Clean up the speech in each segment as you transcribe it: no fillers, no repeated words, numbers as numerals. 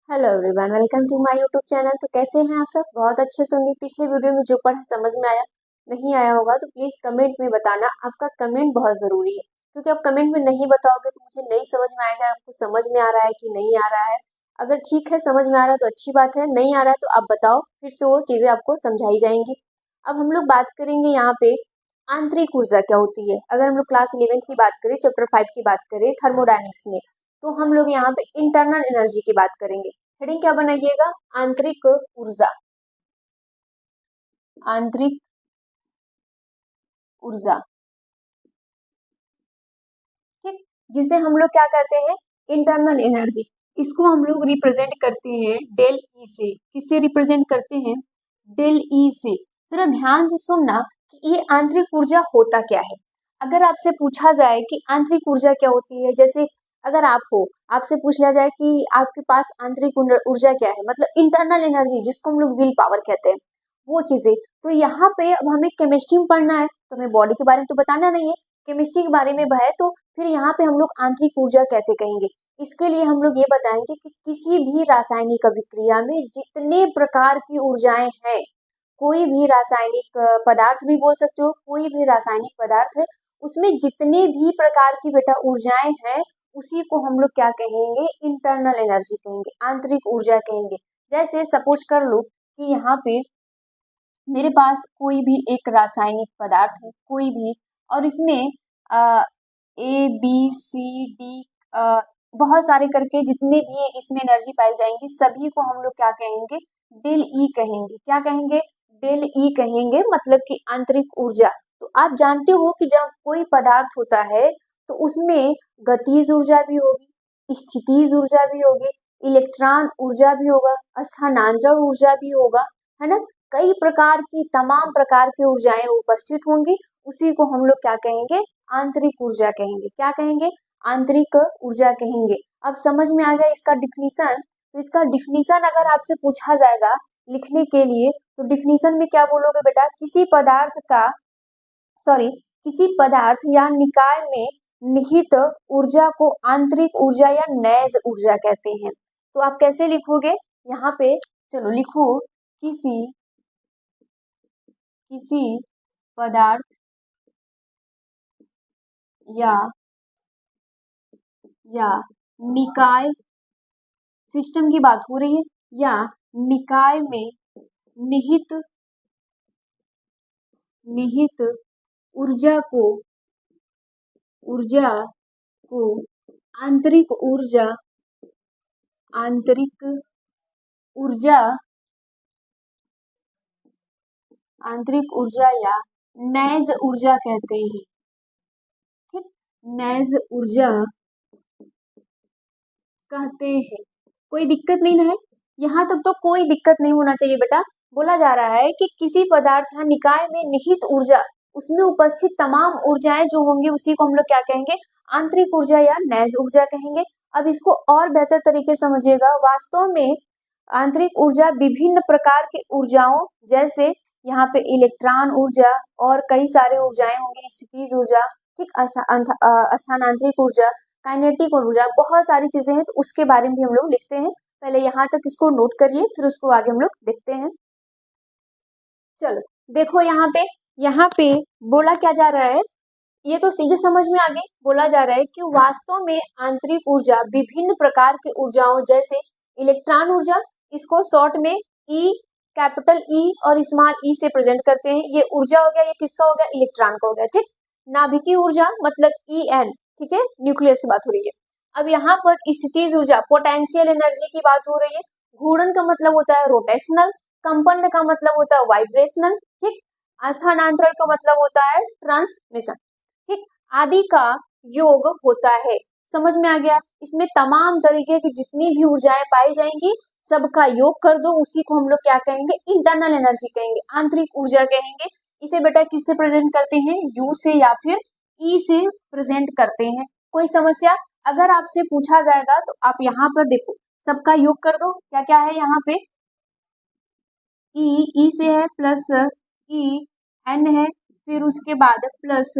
Hello everyone, welcome to my YouTube channel. तो कैसे हैं आप सब? बहुत अच्छे से होंगे। पिछले वीडियो में जो पढ़ा समझ में आया, नहीं आया होगा तो प्लीज़ कमेंट में बताना। आपका कमेंट बहुत ज़रूरी है, क्योंकि आप कमेंट में नहीं बताओगे तो मुझे नहीं समझ में आएगा आपको समझ में आ रहा है कि नहीं आ रहा है। अगर ठीक है, समझ में आ रहा है तो अच्छी बात है, नहीं आ रहा है तो आप बताओ, फिर से वो चीज़ें आपको समझाई जाएंगी। अब हम लोग बात करेंगे यहाँ पे आंतरिक ऊर्जा क्या होती है। अगर हम लोग क्लास 11th की बात करें, चैप्टर 5 की बात करें थर्मोडायनेमिक्स में, तो हम लोग यहाँ पे इंटरनल एनर्जी की बात करेंगे। हेडिंग क्या बनाइएगा? आंतरिक ऊर्जा। आंतरिक ऊर्जा, ठीक, जिसे हम लोग क्या कहते हैं? Internal energy. इसको हम लोग रिप्रेजेंट करते हैं डेल ई से। किससे रिप्रेजेंट करते हैं? डेल ई से। जरा ध्यान से सुनना कि ये आंतरिक ऊर्जा होता क्या है। अगर आपसे पूछा जाए कि आंतरिक ऊर्जा क्या होती है, जैसे अगर आप हो, आपसे पूछ लिया जाए कि आपके पास आंतरिक ऊर्जा क्या है, मतलब इंटरनल एनर्जी जिसको हम लोग विल पावर कहते हैं, वो चीजें। तो यहाँ पे अब हमें केमिस्ट्री में पढ़ना है, तो हमें बॉडी के बारे में तो बताना नहीं है, केमिस्ट्री के बारे में है, तो फिर यहाँ पे हम लोग आंतरिक ऊर्जा कैसे कहेंगे? इसके लिए हम लोग ये बताएंगे कि किसी भी रासायनिक अभिक्रिया में जितने प्रकार की ऊर्जाएं हैं, कोई भी रासायनिक पदार्थ भी बोल सकते हो, कोई भी रासायनिक पदार्थ है, उसमें जितने भी प्रकार की बेटा ऊर्जाएं हैं, उसी को हम लोग क्या कहेंगे? इंटरनल एनर्जी कहेंगे, आंतरिक ऊर्जा कहेंगे। जैसे सपोज कर लो कि यहाँ पे मेरे पास कोई भी एक रासायनिक पदार्थ है, कोई भी, और इसमें ए बी सी डी बहुत सारे करके जितने भी इसमें एनर्जी पाई जाएंगी, सभी को हम लोग क्या कहेंगे? डेल ई कहेंगे। क्या कहेंगे? डेल ई कहेंगे, मतलब कि आंतरिक ऊर्जा। तो आप जानते हो कि जब कोई पदार्थ होता है तो उसमें गतिज ऊर्जा भी होगी, स्थितिज ऊर्जा भी होगी, इलेक्ट्रॉन ऊर्जा भी होगा, स्थानांतरण ऊर्जा भी होगा, है ना। कई प्रकार की, तमाम प्रकार की ऊर्जाएं उपस्थित होंगी, उसी को हम लोग क्या कहेंगे? आंतरिक ऊर्जा कहेंगे। क्या कहेंगे? आंतरिक ऊर्जा कहेंगे। अब समझ में आ गया इसका डिफिनीशन? तो इसका डिफिनीशन अगर आपसे पूछा जाएगा लिखने के लिए, तो डिफिनीशन में क्या बोलोगे बेटा? किसी पदार्थ का, सॉरी, किसी पदार्थ या निकाय में निहित ऊर्जा को आंतरिक ऊर्जा या नैज ऊर्जा कहते हैं। तो आप कैसे लिखोगे यहाँ पे? चलो लिखो, किसी किसी पदार्थ या निकाय, सिस्टम की बात हो रही है, या निकाय में निहित निहित ऊर्जा को ऊर्जा को आंतरिक ऊर्जा आंतरिक ऊर्जा आंतरिक ऊर्जा या नैज ऊर्जा कहते हैं। ठीक, नैज ऊर्जा कहते हैं। कोई दिक्कत नहीं ना है? यहाँ तक तो कोई दिक्कत नहीं होना चाहिए बेटा। बोला जा रहा है कि किसी पदार्थ या निकाय में निहित ऊर्जा, उसमें उपस्थित तमाम ऊर्जाएं जो होंगी, उसी को हम लोग क्या कहेंगे? आंतरिक ऊर्जा या नैज ऊर्जा कहेंगे। अब इसको और बेहतर तरीके से समझिएगा। वास्तव में आंतरिक ऊर्जा विभिन्न प्रकार की ऊर्जाओं, जैसे यहाँ पे इलेक्ट्रॉन ऊर्जा और कई सारे ऊर्जाएं होंगी, स्थितिज ऊर्जा, ठीक, स्थानांतरिक ऊर्जा, काइनेटिक ऊर्जा, बहुत सारी चीजें हैं, तो उसके बारे में भी हम लोग लिखते हैं। पहले यहाँ तक इसको नोट करिए, फिर उसको आगे हम लोग देखते हैं। चलो देखो यहाँ पे बोला क्या जा रहा है, ये तो सीधे समझ में आ गई। बोला जा रहा है कि वास्तव में आंतरिक ऊर्जा विभिन्न प्रकार की ऊर्जाओं, जैसे इलेक्ट्रॉन ऊर्जा, इसको शॉर्ट में ई, कैपिटल ई और स्मॉल ई से प्रेजेंट करते हैं। ये ऊर्जा हो गया, ये किसका हो गया? इलेक्ट्रॉन का हो गया, ठीक। नाभिकीय ऊर्जा मतलब ई एन, ठीक है, न्यूक्लियस की बात हो रही है। अब यहाँ पर स्थितिज ऊर्जा, पोटेंशियल एनर्जी की बात हो रही है। घूर्णन का मतलब होता है रोटेशनल, कंपन का मतलब होता है वाइब्रेशनल, ठीक। स्थानांतरण का मतलब होता है ट्रांसमिशन, ठीक, आदि का योग होता है। समझ में आ गया? इसमें तमाम तरीके की जितनी भी ऊर्जाएं पाई जाएंगी, सबका योग कर दो, उसी को हम लोग क्या कहेंगे? इंटरनल एनर्जी कहेंगे, आंतरिक ऊर्जा कहेंगे। इसे बेटा किससे प्रेजेंट करते हैं? यू से या फिर ई से प्रेजेंट करते हैं। कोई समस्या? अगर आपसे पूछा जाएगा तो आप यहाँ पर देखो, सबका योग कर दो। क्या क्या है यहाँ पे? ई से है, प्लस ई एन है, फिर उसके बाद प्लस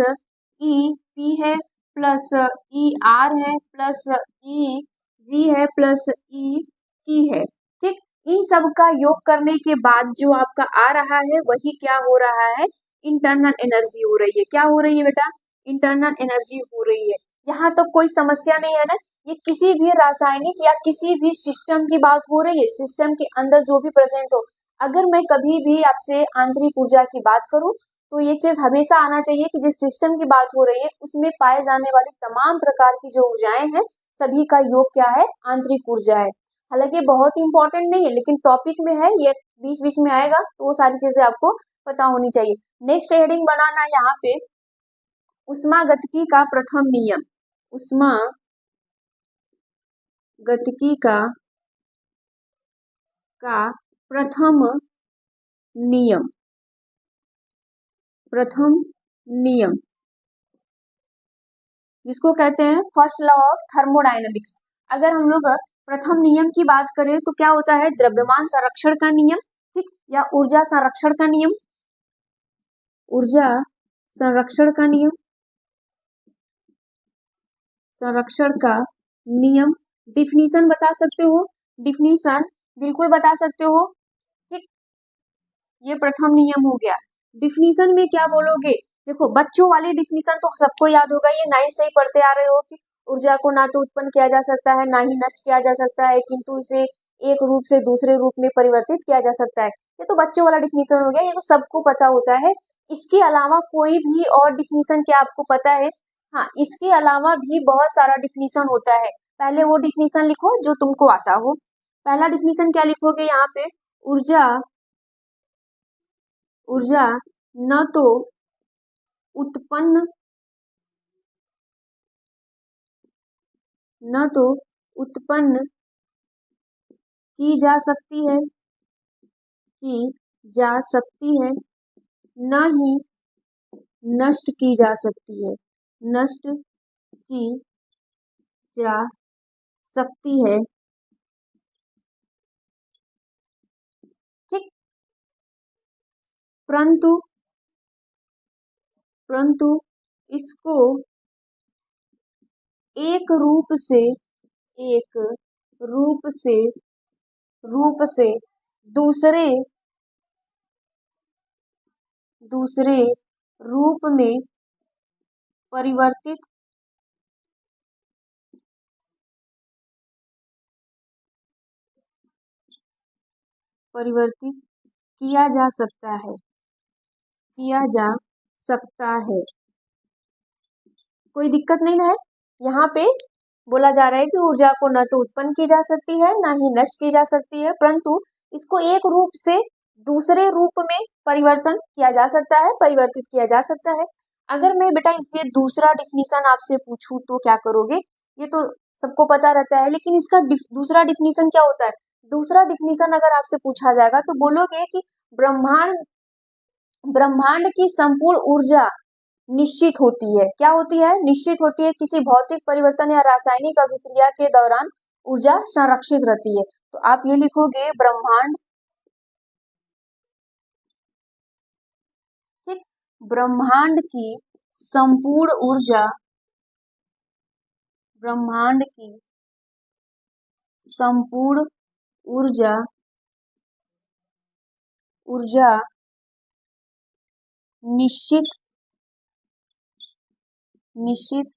ई पी है, प्लस ई आर है, प्लस ई वी है, प्लस ई टी है। ठीक, इन सब का योग करने के बाद जो आपका आ रहा है वही क्या हो रहा है, इंटरनल एनर्जी हो रही है। क्या हो रही है बेटा, इंटरनल एनर्जी हो रही है। यहाँ तो कोई समस्या नहीं है ना, ये किसी भी रासायनिक या किसी भी सिस्टम की बात हो रही है, सिस्टम के अंदर जो भी प्रेजेंट हो। अगर मैं कभी भी आपसे आंतरिक ऊर्जा की बात करूं तो ये चीज हमेशा आना चाहिए कि जिस सिस्टम की बात हो रही है उसमें पाए जाने वाली तमाम प्रकार की जो ऊर्जाएं हैं सभी का योग क्या है, आंतरिक ऊर्जा है। हालांकि बहुत इंपॉर्टेंट नहीं है लेकिन टॉपिक में है, ये बीच बीच में आएगा तो वो सारी चीजें आपको पता होनी चाहिए। नेक्स्ट हेडिंग बनाना यहाँ पे उष्मागतिकी का प्रथम नियम, उष्मागतिकी का प्रथम नियम, प्रथम नियम जिसको कहते हैं फर्स्ट लॉ ऑफ थर्मोडायनेमिक्स। अगर हम लोग प्रथम नियम की बात करें तो क्या होता है, द्रव्यमान संरक्षण का नियम, ठीक, या ऊर्जा संरक्षण का नियम, ऊर्जा संरक्षण का नियम, संरक्षण का नियम। डिफिनीशन बता सकते हो, डिफिनीशन बिल्कुल बता सकते हो, ठीक, ये प्रथम नियम हो गया। डिफिनीशन में क्या बोलोगे, देखो बच्चों वाली डिफिनीशन तो सबको याद होगा, ये 9th से ही पढ़ते आ रहे हो कि ऊर्जा को ना तो उत्पन्न किया जा सकता है ना ही नष्ट किया जा सकता है, किंतु इसे एक रूप से दूसरे रूप में परिवर्तित किया जा सकता है। ये तो बच्चों वाला डिफिनीशन हो गया, ये तो सबको पता होता है। इसके अलावा कोई भी और डिफिनीशन क्या आपको पता है? हाँ, इसके अलावा भी बहुत सारा डिफिनीशन होता है। पहले वो डिफिनीशन लिखो जो तुमको आता हो। पहला डिफिनीशन क्या लिखोगे यहाँ पे, ऊर्जा, ऊर्जा न तो उत्पन्न, न तो उत्पन्न की जा सकती है, की जा सकती है, न ही नष्ट की जा सकती है, नष्ट की जा सकती है, ठीक। परंतु परंतु इसको एक रूप से, एक रूप से, रूप से दूसरे, दूसरे रूप में परिवर्तित, परिवर्तित किया जा सकता है, किया जा सकता है। कोई दिक्कत नहीं ना है? यहाँ पे बोला जा रहा है कि ऊर्जा को न तो उत्पन्न की जा सकती है ना ही नष्ट की जा सकती है, परंतु इसको एक रूप से दूसरे रूप में परिवर्तन किया जा सकता है, परिवर्तित किया जा सकता है। अगर मैं बेटा इसमें दूसरा डिफिनीशन आपसे पूछूं तो क्या करोगे? ये तो सबको पता रहता है, लेकिन इसका दूसरा डिफिनीशन क्या होता है? दूसरा डिफिनीशन अगर आपसे पूछा जाएगा तो बोलोगे कि ब्रह्मांड, ब्रह्मांड की संपूर्ण ऊर्जा निश्चित होती है। क्या होती है? निश्चित होती है। किसी भौतिक परिवर्तन या रासायनिक अभिक्रिया के दौरान ऊर्जा संरक्षित रहती है। तो आप ये लिखोगे ब्रह्मांड, ठीक, ब्रह्मांड की संपूर्ण ऊर्जा, ब्रह्मांड की संपूर्ण ऊर्जा, ऊर्जा निश्चित, निश्चित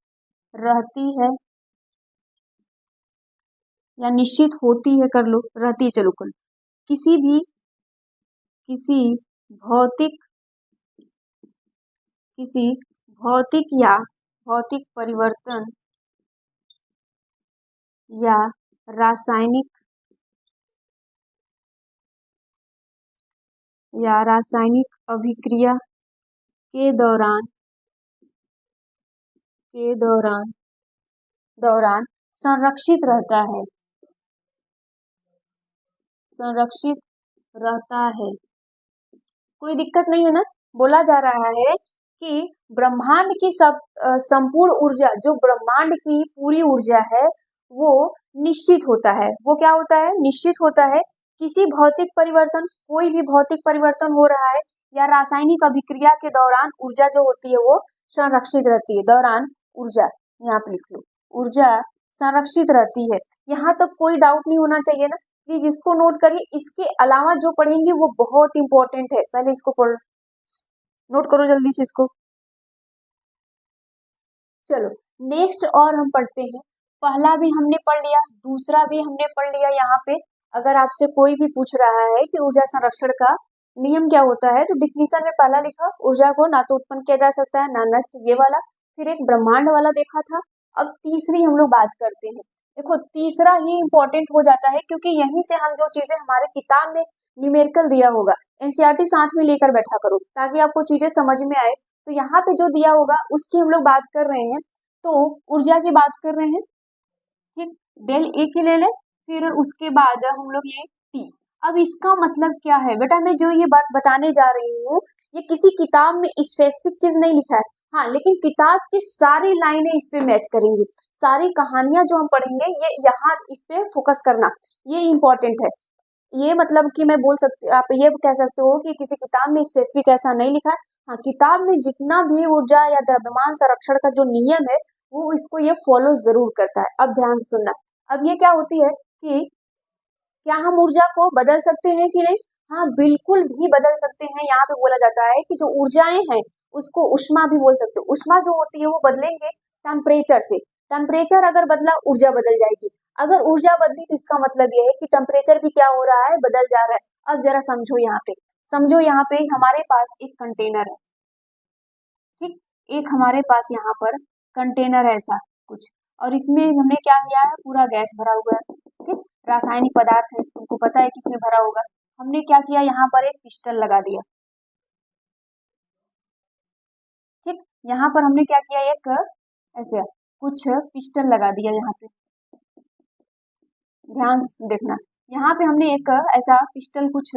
रहती है या निश्चित होती है, कर लो, रहती है, चलो कर, किसी भी, किसी भौतिक, किसी भौतिक या भौतिक परिवर्तन या रासायनिक, या रासायनिक अभिक्रिया के दौरान, के दौरान, दौरान संरक्षित रहता है, संरक्षित रहता है। कोई दिक्कत नहीं है ना? बोला जा रहा है कि ब्रह्मांड की सब संपूर्ण ऊर्जा, जो ब्रह्मांड की पूरी ऊर्जा है वो निश्चित होता है। वो क्या होता है? निश्चित होता है। किसी भौतिक परिवर्तन, कोई भी भौतिक परिवर्तन हो रहा है या रासायनिक अभिक्रिया के दौरान ऊर्जा जो होती है वो संरक्षित रहती है। दौरान ऊर्जा, यहाँ पे लिख लो, ऊर्जा संरक्षित रहती है। यहाँ तक कोई डाउट नहीं होना चाहिए ना, प्लीज इसको नोट करिए। इसके अलावा जो पढ़ेंगे वो बहुत इंपॉर्टेंट है, पहले इसको पढ़ नोट करो जल्दी से इसको। चलो नेक्स्ट और हम पढ़ते हैं। पहला भी हमने पढ़ लिया, दूसरा भी हमने पढ़ लिया। यहाँ पे अगर आपसे कोई भी पूछ रहा है कि ऊर्जा संरक्षण का नियम क्या होता है, तो डिफिनीशन में पहला लिखा, ऊर्जा को ना तो उत्पन्न किया जा सकता है ना नष्ट, ये वाला। फिर एक ब्रह्मांड वाला देखा था। अब तीसरी हम लोग बात करते हैं। देखो तीसरा ही इंपॉर्टेंट हो जाता है, क्योंकि यहीं से हम जो चीजें हमारे किताब में न्यूमेरिकल दिया होगा, एनसीईआरटी साथ में लेकर बैठा करो ताकि आपको चीजें समझ में आए। तो यहाँ पे जो दिया होगा उसकी हम लोग बात कर रहे हैं, तो ऊर्जा की बात कर रहे हैं, ठीक। डेल ए की ले ले, फिर उसके बाद हम लोग ये टी। अब इसका मतलब क्या है बेटा, मैं जो ये बात बताने जा रही हूँ ये किसी किताब में स्पेसिफिक चीज नहीं लिखा है, हाँ, लेकिन किताब की सारी लाइनें इस पे मैच करेंगी। सारी कहानियां जो हम पढ़ेंगे ये यहाँ इस पे फोकस करना, ये इंपॉर्टेंट है। ये मतलब कि मैं बोल सकती, आप ये कह सकते हो कि किसी किताब में स्पेसिफिक ऐसा नहीं लिखा है, हाँ, किताब में जितना भी ऊर्जा या द्रव्यमान संरक्षण का जो नियम है वो इसको ये फॉलो जरूर करता है। अब ध्यान से सुनना। अब ये क्या होती है कि क्या हम ऊर्जा को बदल सकते हैं कि नहीं? हाँ, बिल्कुल भी बदल सकते हैं। यहाँ पे बोला जाता है कि जो ऊर्जाएं हैं उसको उष्मा भी बोल सकते हो। उष्मा जो होती है वो बदलेंगे टेम्परेचर से। टेम्परेचर अगर बदला ऊर्जा बदल जाएगी। अगर ऊर्जा बदली तो इसका मतलब ये है कि टेम्परेचर भी क्या हो रहा है, बदल जा रहा है। अब जरा समझो यहाँ पे, समझो यहाँ पे हमारे पास एक कंटेनर है, ठीक। एक हमारे पास यहाँ पर कंटेनर है ऐसा कुछ, और इसमें हमने क्या किया है, पूरा गैस भरा हुआ है, ठीक। रासायनिक पदार्थ है, तुमको पता है किसमें भरा होगा। हमने क्या किया, यहाँ पर एक पिस्टन लगा दिया, ठीक। यहाँ पर हमने क्या किया, एक ऐसे कुछ पिस्टन लगा दिया यहाँ पे, ध्यान से देखना। यहाँ पे हमने एक ऐसा पिस्टल कुछ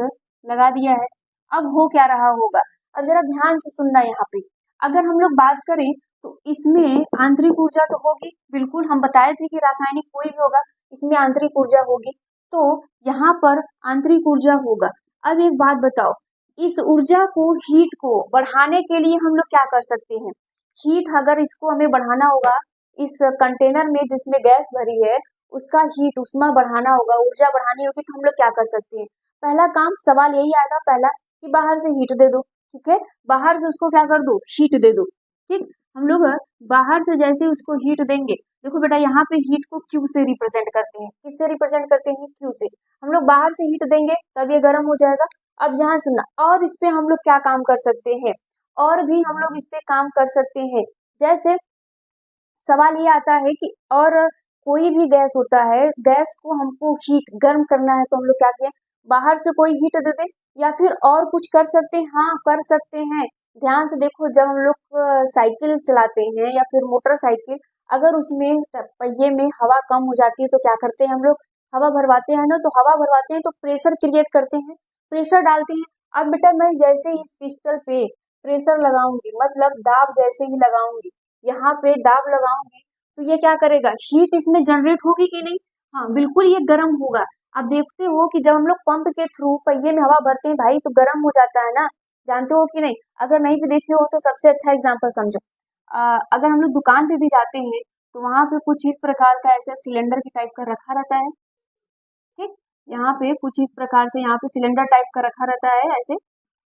लगा दिया है। अब हो क्या रहा होगा, अब जरा ध्यान से सुनना। यहाँ पे अगर हम लोग बात करें तो इसमें आंतरिक ऊर्जा तो होगी, बिल्कुल हम बताए थे कि रासायनिक कोई भी होगा इसमें आंतरिक ऊर्जा होगी, तो यहाँ पर आंतरिक ऊर्जा होगा। अब एक बात बताओ, इस ऊर्जा को, हीट को बढ़ाने के लिए हम लोग क्या कर सकते हैं? हीट अगर इसको हमें बढ़ाना होगा, इस कंटेनर में जिसमें गैस भरी है उसका हीट, उष्मा बढ़ाना होगा, ऊर्जा बढ़ानी होगी, तो हम लोग क्या कर सकते हैं? पहला काम, सवाल यही आएगा पहला कि बाहर से हीट दे दो, ठीक है। बाहर से उसको क्या कर दो, हीट दे दो, ठीक। हम लोग बाहर से जैसे उसको हीट देंगे, देखो बेटा यहाँ पे हीट को क्यू से रिप्रेजेंट करते हैं। किससे रिप्रेजेंट करते हैं? क्यू से। हम लोग बाहर से हीट देंगे तब ये गर्म हो जाएगा। अब जहाँ सुनना, और इस पे हम लोग क्या काम कर सकते हैं, और भी हम लोग इस पे काम कर सकते हैं। जैसे सवाल ये आता है कि और कोई भी गैस होता है, गैस को हमको हीट गर्म करना है, तो हम लोग क्या किए, बाहर से कोई हीट दे दे, या फिर और कुछ कर सकते हैं? हाँ, कर सकते हैं। ध्यान से देखो, जब हम लोग साइकिल चलाते हैं या फिर मोटरसाइकिल, अगर उसमें पहिए में हवा कम हो जाती है तो क्या करते हैं हम लोग, हवा भरवाते हैं ना। तो हवा भरवाते हैं तो प्रेशर क्रिएट करते हैं, प्रेशर डालते हैं। अब बेटा मैं जैसे ही इस पिस्टल पे प्रेशर लगाऊंगी, मतलब दाब जैसे ही लगाऊंगी, यहाँ पे दाब लगाऊंगी, तो ये क्या करेगा, हीट इसमें जनरेट होगी कि नहीं? हाँ, बिल्कुल ये गर्म होगा। आप देखते हो कि जब हम लोग पंप के थ्रू पहिए में हवा भरते हैं भाई, तो गर्म हो जाता है ना, जानते हो कि नहीं? अगर नहीं भी देखे हो तो सबसे अच्छा एग्जांपल समझो। अगर हम लोग दुकान पे भी जाते हैं तो वहां पे कुछ इस प्रकार का ऐसे सिलेंडर की टाइप का रखा रहता है, ठीक। यहाँ पे कुछ इस प्रकार से यहाँ पे सिलेंडर टाइप का रखा रहता है ऐसे,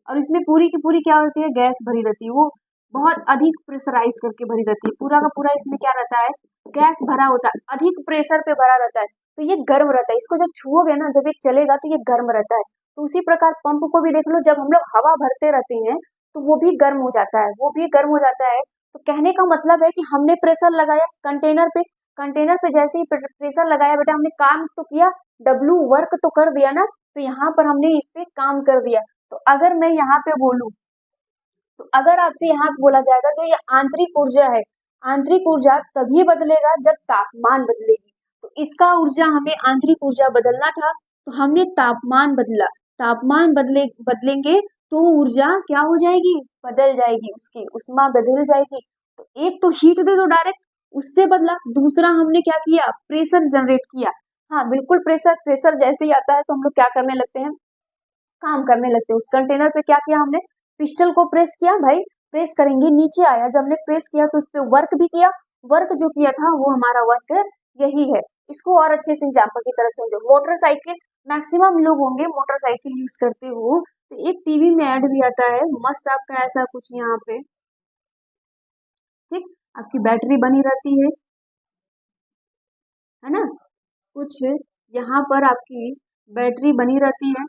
और इसमें पूरी की पूरी क्या होती है, गैस भरी रहती है। वो बहुत अधिक प्रेशराइज करके भरी रहती है, पूरा का पूरा इसमें क्या रहता है, गैस भरा होता है, अधिक प्रेशर पे भरा रहता है, तो ये गर्म रहता है। इसको जब छुओगे ना, जब ये चलेगा तो ये गर्म रहता है। तो उसी प्रकार पंप को भी देख लो, जब हम लोग हवा भरते रहते हैं तो वो भी गर्म हो जाता है, वो भी गर्म हो जाता है। तो कहने का मतलब है कि हमने प्रेशर लगाया कंटेनर पे, कंटेनर पे जैसे ही प्रेशर लगाया बेटा, हमने काम तो किया, डब्लू वर्क तो कर दिया ना, तो यहाँ पर हमने इस पे काम कर दिया। तो अगर मैं यहाँ पे बोलूं, तो अगर आपसे यहाँ पे बोला जाएगा जो ये आंतरिक ऊर्जा है, आंतरिक ऊर्जा तभी बदलेगा जब तापमान बदलेगी। तो इसका ऊर्जा, हमें आंतरिक ऊर्जा बदलना था तो हमने तापमान बदला, तापमान बदलेंगे तो ऊर्जा क्या हो जाएगी, बदल जाएगी, उसकी उष्मा बदल जाएगी। तो एक तो हीट दे दो डायरेक्ट, उससे बदला। दूसरा हमने क्या किया, प्रेशर जनरेट किया। हाँ बिल्कुल, प्रेशर, प्रेशर जैसे ही आता है तो हम लोग क्या करने लगते हैं, काम करने लगते हैं। उस कंटेनर पे क्या किया हमने, पिस्टल को प्रेस किया, भाई प्रेस करेंगे, नीचे आया, जब हमने प्रेस किया तो उस पे वर्क भी किया, वर्क जो किया था वो हमारा वर्क यही है। इसको और अच्छे से एग्जाम्पल की तरह समझो। मोटरसाइकिल, मैक्सिमम लोग होंगे मोटरसाइकिल यूज करते हो, तो एक टीवी में ऐड भी आता है मस्त आपका ऐसा कुछ यहाँ पे, ठीक, आपकी बैटरी बनी रहती है ना, कुछ यहाँ पर आपकी बैटरी बनी रहती है,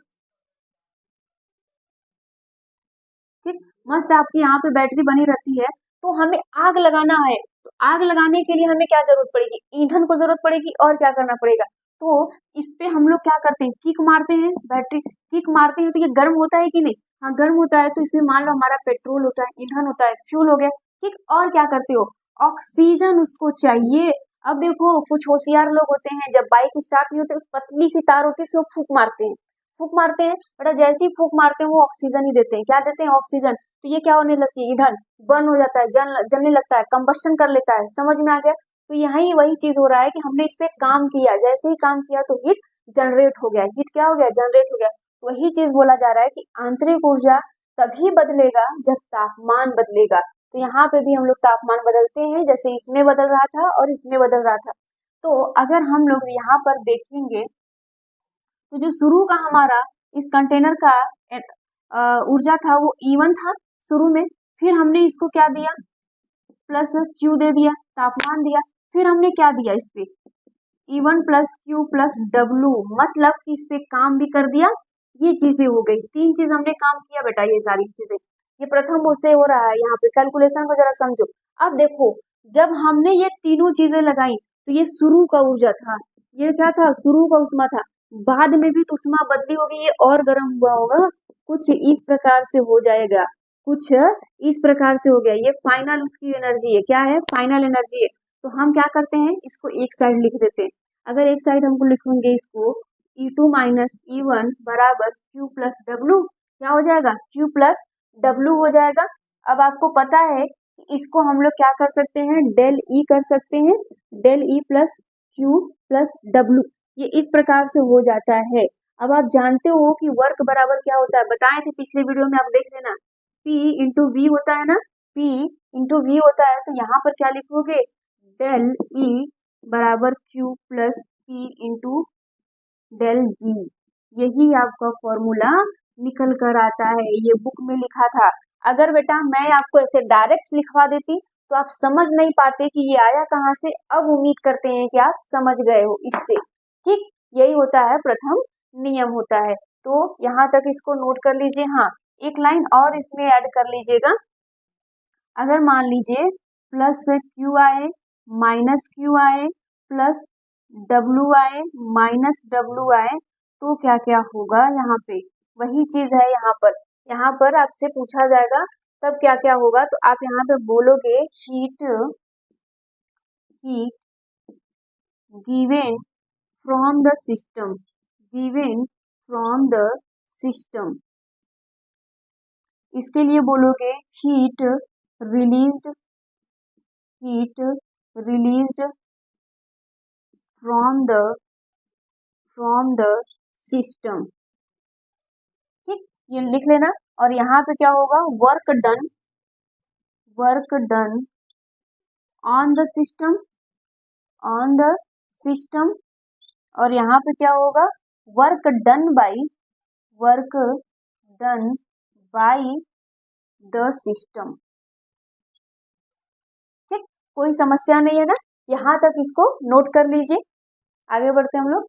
ठीक, मस्त आपकी यहाँ पे बैटरी बनी रहती है। तो हमें आग लगाना है, तो आग लगाने के लिए हमें क्या जरूरत पड़ेगी, ईंधन को जरूरत पड़ेगी, और क्या करना पड़ेगा, तो इस पे हम लोग क्या करते हैं, किक मारते हैं, बैटरी किक मारते हैं तो ये गर्म होता है कि नहीं, हाँ गर्म होता है, तो इसमें मान लो हमारा पेट्रोल होता है, ईंधन होता है, फ्यूल हो गया, ठीक, और क्या करते हो, ऑक्सीजन उसको चाहिए। अब देखो कुछ होशियार लोग होते हैं, जब बाइक स्टार्ट नहीं होती, पतली सी तार होती है, इसमें फूक मारते हैं, फूक मारते हैं, बेटा जैसे ही फूक मारते हैं वो ऑक्सीजन ही देते हैं, क्या देते हैं, ऑक्सीजन, तो ये क्या होने लगती है, ईंधन बर्न हो जाता है, जलने लगता है, कंबस्शन कर लेता है, समझ में आ गया। तो यही वही चीज हो रहा है कि हमने इस पे काम किया, जैसे ही काम किया तो हीट जनरेट हो गया, हीट क्या हो गया, जनरेट हो गया। तो वही चीज बोला जा रहा है कि आंतरिक ऊर्जा तभी बदलेगा जब तापमान बदलेगा। तो यहाँ पे भी हम लोग तापमान बदलते हैं, जैसे इसमें बदल रहा था और इसमें बदल रहा था। तो अगर हम लोग यहाँ पर देखेंगे, तो जो शुरू का हमारा इस कंटेनर का ऊर्जा था वो E1 था शुरू में, फिर हमने इसको क्या दिया, प्लस Q दे दिया, तापमान दिया, फिर हमने क्या दिया इस पे E1 plus Q plus W, मतलब कि इस पे काम भी कर दिया। ये चीजें हो गई, तीन चीज हमने काम किया बेटा, ये सारी चीजें, ये प्रथम उससे हो रहा है, यहाँ पे कैलकुलेशन को जरा समझो। अब देखो जब हमने ये तीनों चीजें लगाई, तो ये शुरू का ऊर्जा था, ये क्या था, शुरू का उष्मा था, बाद में भी तो उष्मा बदली होगी, ये और गर्म हुआ होगा, कुछ इस प्रकार से हो जाएगा, कुछ इस प्रकार से हो गया, ये फाइनल उसकी एनर्जी है, क्या है, फाइनल एनर्जी है। तो हम क्या करते हैं, इसको एक साइड लिख देते हैं, अगर एक साइड हमको लिखेंगे इसको E2 माइनस E1 बराबर Q प्लस डब्ल्यू, क्या हो जाएगा, Q प्लस डब्ल्यू हो जाएगा। अब आपको पता है कि इसको हम लोग क्या कर सकते हैं, डेल E कर सकते हैं, del E plus Q plus W, ये इस प्रकार से हो जाता है। अब आप जानते हो कि वर्क बराबर क्या होता है, बताए थे पिछले वीडियो में, आप देख लेना, P इंटू वी होता है ना, P इंटू वी होता है, तो यहाँ पर क्या लिखोगे, डेल E बराबर Q plus P into del V, यही आपका फॉर्मूला निकल कर आता है, ये बुक में लिखा था। अगर बेटा मैं आपको ऐसे डायरेक्ट लिखवा देती तो आप समझ नहीं पाते कि ये आया कहाँ से। अब उम्मीद करते हैं कि आप समझ गए हो इससे, ठीक, यही होता है प्रथम नियम होता है। तो यहाँ तक इसको नोट कर लीजिए। हाँ, एक लाइन और इसमें ऐड कर लीजिएगा, अगर मान लीजिए प्लस क्यू आए माइनस क्यू आए प्लस डब्ल्यू आए माइनस डब्ल्यू आए, तो क्या क्या होगा, यहाँ पे वही चीज है, यहाँ पर आपसे पूछा जाएगा तब क्या क्या होगा, तो आप यहाँ पे बोलोगे heat given from the system, given from the system, इसके लिए बोलोगे heat released, heat released from the system, ठीक, ये लिख लेना। और यहाँ पे क्या होगा, work done on the system, on the system, और यहाँ पे क्या होगा, work done by the system, ठीक, कोई समस्या नहीं है ना, यहाँ तक इसको नोट कर लीजिए। आगे बढ़ते हैं हम लोग,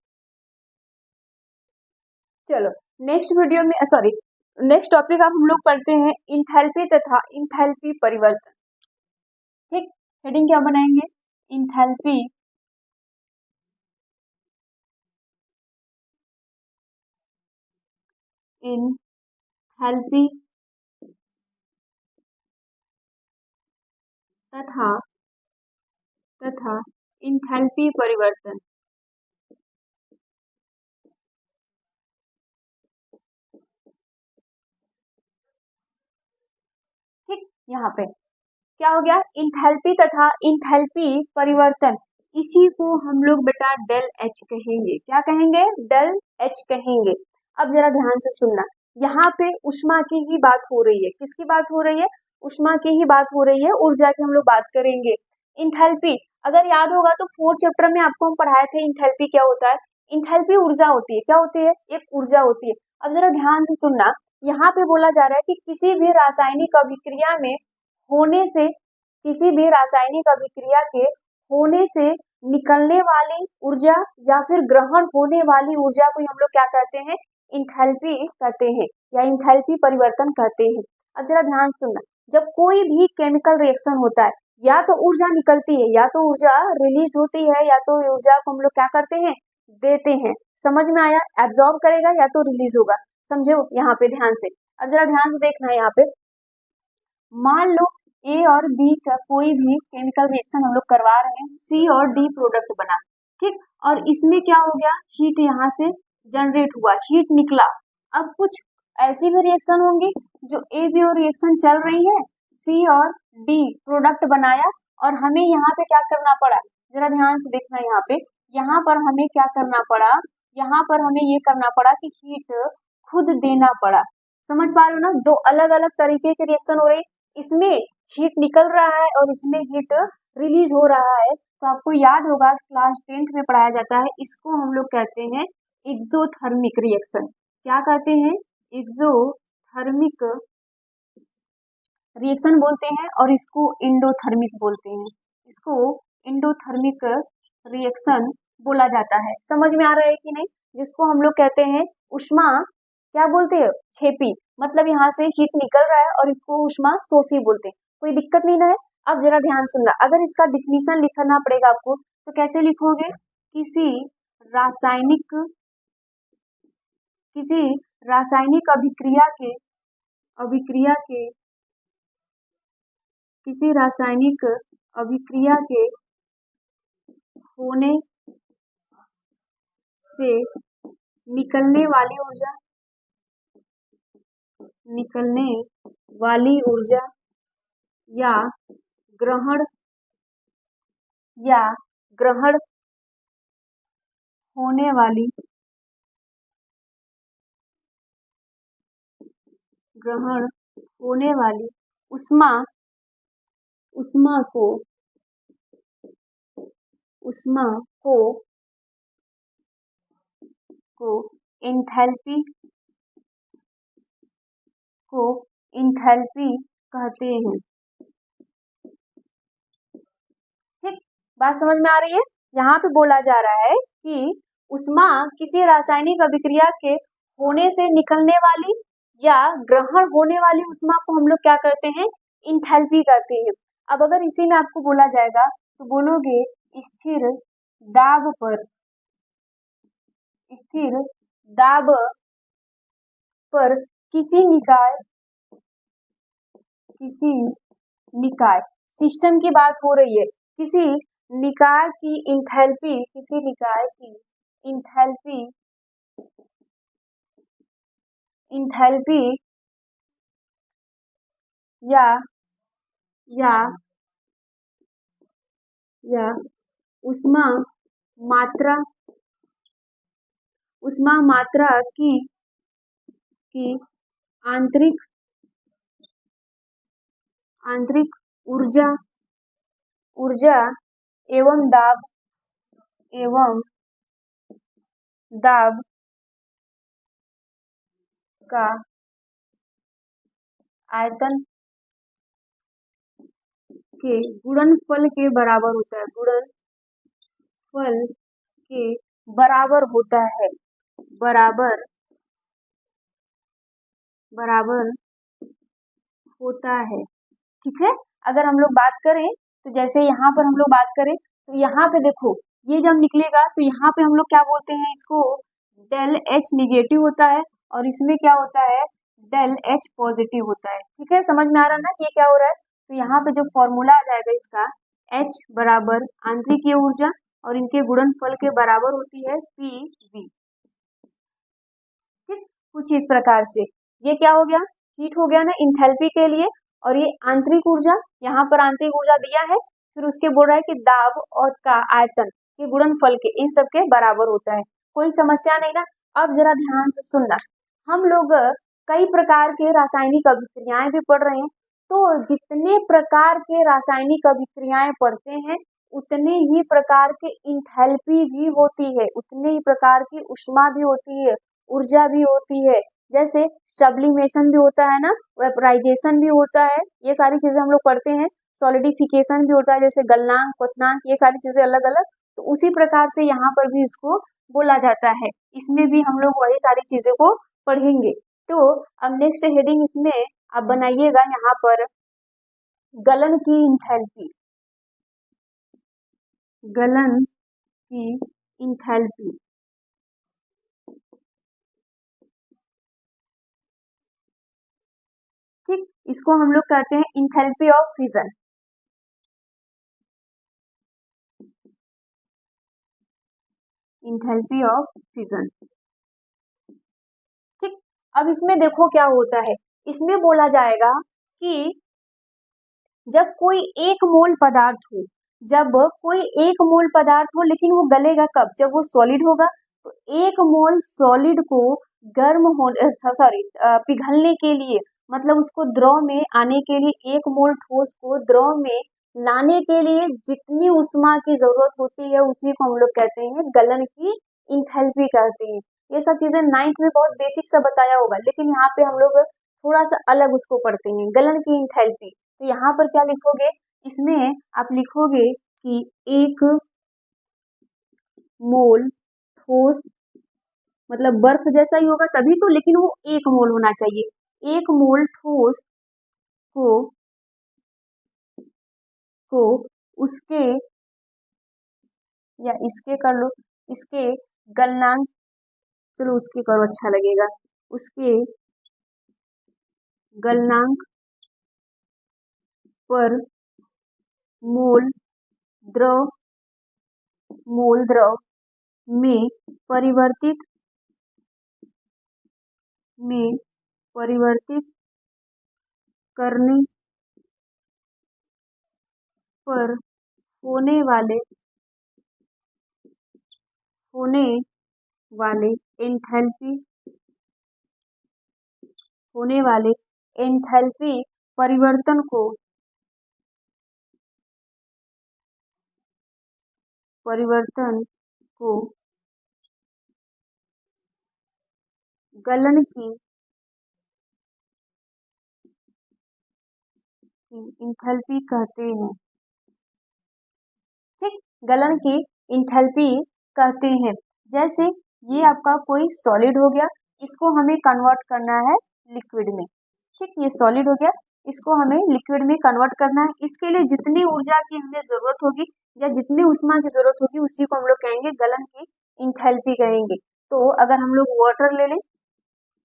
चलो नेक्स्ट वीडियो में, सॉरी नेक्स्ट टॉपिक आप हम लोग पढ़ते हैं इंथैल्पी तथा इंथैल्पी परिवर्तन, ठीक, हेडिंग क्या बनाएंगे, इंथैल्पी इंथैल्पी तथा इंथैल्पी परिवर्तन, ठीक, यहाँ पे क्या हो गया, इंथैल्पी तथा इंथैल्पी परिवर्तन, इसी को हम लोग बेटा डेल एच कहेंगे, क्या कहेंगे, डेल एच कहेंगे। अब जरा ध्यान से सुनना, यहाँ पे उष्मा की ही बात हो रही है, किसकी बात हो रही है, उष्मा की ही बात हो रही है, ऊर्जा की हम लोग बात करेंगे। इंथैल्पी, अगर याद होगा तो 4th चैप्टर में आपको हम पढ़ाए थे इंथैल्पी क्या होता है, इंथैल्पी ऊर्जा होती है, क्या होती है, एक ऊर्जा होती है। अब जरा ध्यान से सुनना, यहाँ पे बोला जा रहा है कि किसी भी रासायनिक अभिक्रिया में होने से, किसी भी रासायनिक अभिक्रिया के होने से निकलने वाली ऊर्जा या फिर ग्रहण होने वाली ऊर्जा को हम लोग क्या कहते हैं, इंथैल्पी कहते हैं या इंथैल्पी परिवर्तन कहते हैं। अब जरा ध्यान सुनना, जब कोई भी केमिकल रिएक्शन होता है, या तो ऊर्जा निकलती है, या तो ऊर्जा रिलीज होती है, या तो ऊर्जा को हम लोग क्या करते हैं, देते हैं। समझ में आया, एब्जॉर्ब करेगा या तो रिलीज होगा, समझो यहाँ पे ध्यान से। अब जरा ध्यान से देखना है यहाँ पे, मान लो ए और बी का कोई भी केमिकल रिएक्शन हम लोग करवा रहे हैं, सी और डी प्रोडक्ट बना, ठीक, और इसमें क्या हो गया, हीट यहाँ से जनरेट हुआ, हीट निकला। अब कुछ ऐसी भी रिएक्शन होंगी जो ए बी और रिएक्शन चल रही है, सी और डी प्रोडक्ट बनाया, और हमें यहाँ पे क्या करना पड़ा, जरा ध्यान से देखना यहाँ पर हमें क्या करना पड़ा, यहाँ पर हमें ये करना पड़ा कि हीट खुद देना पड़ा। समझ पा रहे हो ना, दो अलग अलग तरीके के रिएक्शन हो रहे, इसमें हीट निकल रहा है और इसमें हीट रिलीज हो रहा है। तो आपको याद होगा क्लास 10th में पढ़ाया जाता है, इसको हम लोग कहते हैं एक्सोथर्मिक रिएक्शन। क्या कहते हैं, एक्सोथर्मिक रिएक्शन बोलते हैं, और इसको एंडोथर्मिक बोलते हैं, इसको एंडोथर्मिक रिएक्शन बोला जाता है। समझ में आ रहा है कि नहीं, जिसको हम लोग कहते हैं उष्मा, क्या बोलते हैं, छेपी, मतलब यहाँ से हीट निकल रहा है और इसको उष्मा शोषी बोलते हैं। कोई दिक्कत नहीं ना है। अब जरा ध्यान सुनना, अगर इसका डिफिनीशन लिखना पड़ेगा आपको तो कैसे लिखोगे, किसी रासायनिक किसी रासायनिक अभिक्रिया के होने से निकलने वाली ऊर्जा या ग्रहण होने वाली उष्मा को एंथैल्पी कहते हैं। ठीक, बात समझ में आ रही है। यहाँ पे बोला जा रहा है कि उष्मा किसी रासायनिक अभिक्रिया के होने से निकलने वाली या ग्रहण होने वाली उष्मा को हम लोग क्या करते हैं, इंथैल्पी कहते हैं। अब अगर इसी में आपको बोला जाएगा तो बोलोगे स्थिर दाब पर किसी निकाय सिस्टम की बात हो रही है, किसी निकाय की इंथैल्पी या उष्मा मात्रा की आंतरिक ऊर्जा एवं दाब का आयतन के गुणनफल के बराबर होता है, बराबर होता है। ठीक है, अगर हम लोग बात करें तो जैसे यहाँ पर हम लोग बात करें तो यहाँ पे देखो ये जब निकलेगा तो यहाँ पे हम लोग क्या बोलते हैं, इसको डेल एच निगेटिव होता है और इसमें क्या होता है, डेल एच पॉजिटिव होता है। ठीक है, समझ में आ रहा है ना कि ये क्या हो रहा है। तो यहाँ पे जो फॉर्मूला आ जाएगा इसका, H बराबर आंतरिक ऊर्जा और इनके गुणनफल के बराबर होती है PV। ठीक, कुछ इस प्रकार से ये क्या हो गया, हीट हो गया ना इंथैल्पी के लिए, और ये आंतरिक ऊर्जा, यहाँ पर आंतरिक ऊर्जा दिया है, फिर उसके बोल रहा है कि दाब और का आयतन के गुणनफल के इन सब के बराबर होता है। कोई समस्या नहीं ना। अब जरा ध्यान से सुनना, हम लोग कई प्रकार के रासायनिक अभिक्रियाएं भी पढ़ रहे हैं, तो जितने प्रकार के रासायनिक अभिक्रियाएं पढ़ते हैं उतने ही प्रकार के इंथैल्पी भी होती है, उतने ही प्रकार की ऊष्मा भी होती है, ऊर्जा भी होती है। जैसे सब्लिमेशन भी होता है ना, वेपराइजेशन भी होता है, ये सारी चीजें हम लोग पढ़ते हैं। सॉलिडिफिकेशन भी होता है, जैसे गलनांक, क्वथनांक, ये सारी चीजें अलग अलग। तो उसी प्रकार से यहाँ पर भी इसको बोला जाता है। इसमें भी हम लोग वही सारी चीजों को पढ़ेंगे। तो अब नेक्स्ट हेडिंग इसमें आप बनाइएगा यहाँ पर गलन की इंथैल्पी, गलन की इंथैल्पी। ठीक, इसको हम लोग कहते हैं enthalpy of fission. Enthalpy of fission. ठीक, अब इसमें देखो क्या होता है, इसमें बोला जाएगा कि जब कोई एक मोल पदार्थ हो, जब कोई एक मोल पदार्थ हो, लेकिन वो गलेगा कब, जब वो सॉलिड होगा। तो एक मोल सॉलिड को गर्म होने सॉरी पिघलने के लिए, मतलब उसको द्रव में आने के लिए, एक मोल ठोस को द्रव में लाने के लिए जितनी ऊष्मा की जरूरत होती है, उसी को हम लोग कहते हैं गलन की इंथैल्पी कहते हैं। ये सब चीजें 9th में बहुत बेसिक सा बताया होगा, लेकिन यहाँ पे हम लोग थोड़ा सा अलग उसको पढ़ते हैं, गलन की इंथैल्पी। तो यहाँ पर क्या लिखोगे, इसमें आप लिखोगे कि एक मोल ठोस, मतलब बर्फ जैसा ही होगा तभी तो, लेकिन वो एक मोल होना चाहिए। एक मोल ठोस को को उसके, या इसके कर लो, इसके गलनांक, चलो उसके करो अच्छा लगेगा, उसके गलनांक पर मोल द्रव में परिवर्तित करने पर होने वाले एंथैल्पी परिवर्तन को गलन की इंथैल्पी कहते हैं। ठीक, गलन की इंथैल्पी कहते हैं। जैसे ये आपका कोई सॉलिड हो गया, इसको हमें कन्वर्ट करना है लिक्विड में। ठीक, ये सॉलिड हो गया, इसको हमें लिक्विड में कन्वर्ट करना है। इसके लिए जितनी ऊर्जा की हमें जरूरत होगी या जितनी ऊष्मा की जरूरत होगी, उसी को हम लोग कहेंगे गलन की इंथैल्पी कहेंगे। तो अगर हम लोग वाटर ले लें,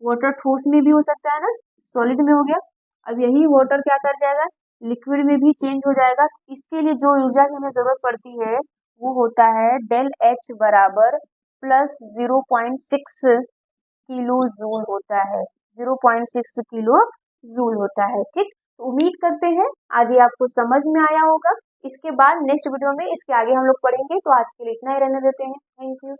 वाटर ठोस में भी हो सकता है ना, सॉलिड में हो गया। अब यही वाटर क्या कर जाएगा, लिक्विड में भी चेंज हो जाएगा। इसके लिए जो ऊर्जा की हमें जरूरत पड़ती है वो होता है डेल एच बराबर प्लस 0.6 किलो जूल होता है, 0.6 किलो जूल होता है। ठीक, उम्मीद करते हैं आज ये आपको समझ में आया होगा। इसके बाद नेक्स्ट वीडियो में इसके आगे हम लोग पढ़ेंगे। तो आज के लिए इतना ही रहने देते हैं। Thank you.